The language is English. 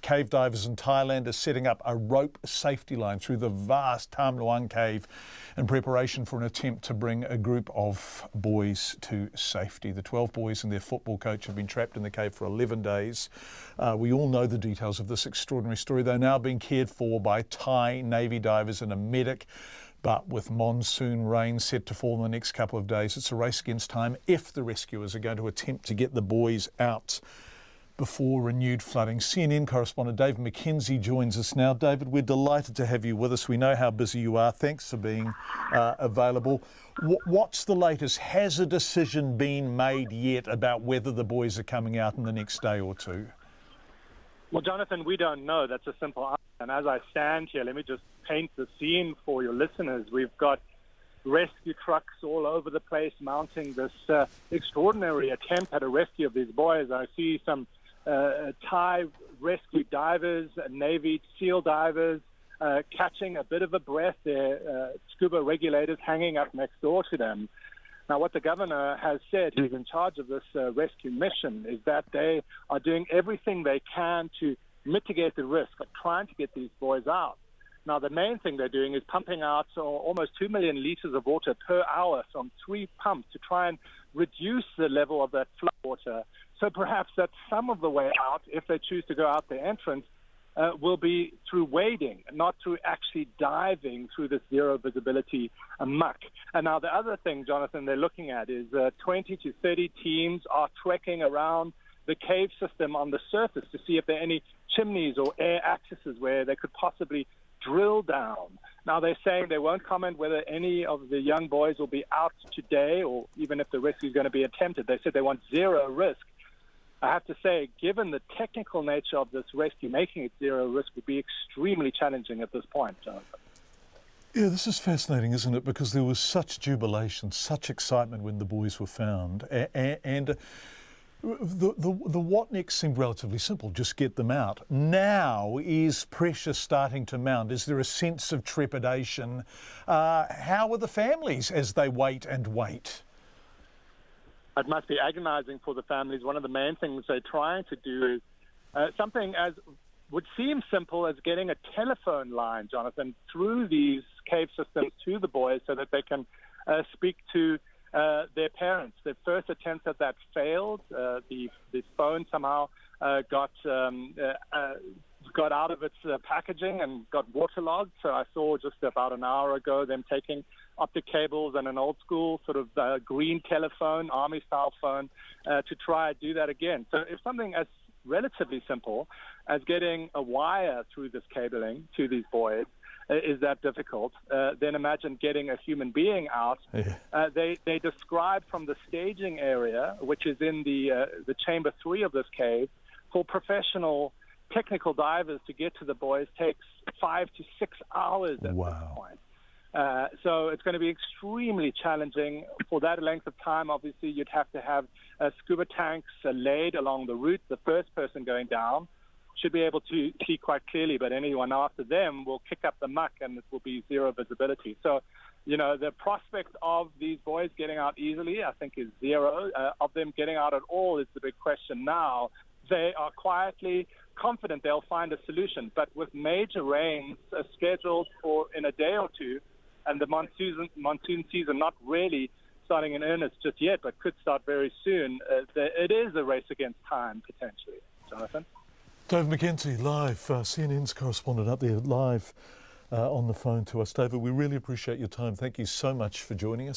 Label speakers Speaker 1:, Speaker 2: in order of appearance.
Speaker 1: cave divers in Thailand are setting up a rope safety line through the vast Tham Luang cave in preparation for an attempt to bring a group of boys to safety. The 12 boys and their football coach have been trapped in the cave for 11 days. We all know the details of this extraordinary story. They're now being cared for by Thai Navy divers and a medic. But with monsoon rain set to fall in the next couple of days, it's a race against time if the rescuers are going to attempt to get the boys out before renewed flooding. CNN correspondent David McKenzie joins us now. David, we're delighted to have you with us. We know how busy you are. Thanks for being available. What's the latest? Has a decision been made yet about whether the boys are coming out in the next day or two?
Speaker 2: Well, Jonathan, we don't know. That's a simple answer. And as I stand here, let me just paint the scene for your listeners. We've got rescue trucks all over the place mounting this extraordinary attempt at a rescue of these boys. I see some Thai rescue divers, Navy SEAL divers, catching a bit of a breath. Their scuba regulators hanging up next door to them. Now, what the governor has said, who's in charge of this rescue mission, is that they are doing everything they can to mitigate the risk of trying to get these boys out. Now, the main thing they're doing is pumping out almost 2 million litres of water per hour from 3 pumps to try and reduce the level of that flood water. So perhaps that some of the way out, if they choose to go out the entrance, will be through wading, not through actually diving through this zero visibility muck. And now the other thing, Jonathan, they're looking at is 20 to 30 teams are trekking around the cave system on the surface to see if there are any chimneys or air accesses where they could possibly drill down. Now, they're saying they won't comment whether any of the young boys will be out today or even if the rescue is going to be attempted. They said they want zero risk. I have to say, given the technical nature of this rescue, making it zero risk would be extremely challenging at this point, Jonathan.
Speaker 1: Yeah, this is fascinating, isn't it? Because there was such jubilation, such excitement when the boys were found. And the what next seemed relatively simple, just get them out. Now is pressure starting to mount? Is there a sense of trepidation? How are the families as they wait and wait?
Speaker 2: It must be agonizing for the families. One of the main things they're trying to do is something as would seem simple as getting a telephone line, Jonathan, through these cave systems to the boys so that they can speak to their parents. Their first attempt at that failed. The phone somehow got out of its packaging and got waterlogged. So I saw just about an hour ago them taking optic cables and an old school sort of green telephone, army-style phone, to try and do that again. So if something as relatively simple as getting a wire through this cabling to these boys is that difficult, then imagine getting a human being out. Yeah. They describe from the staging area, which is in the chamber 3 of this cave, for professional technical divers to get to the boys takes 5 to 6 hours at this point. So it's going to be extremely challenging. For that length of time, obviously, you'd have to have scuba tanks laid along the route. The first person going down should be able to see quite clearly, but anyone after them will kick up the muck and it will be zero visibility. So, you know, the prospect of these boys getting out easily, I think, is zero. Of them getting out at all is the big question now. They are quietly confident they'll find a solution, but with major rains scheduled for in a day or two, and the monsoon season not really starting in earnest just yet, but could start very soon, it is a race against time, potentially. Jonathan?
Speaker 1: David McKenzie, live, CNN's correspondent up there, live on the phone to us. David, we really appreciate your time. Thank you so much for joining us.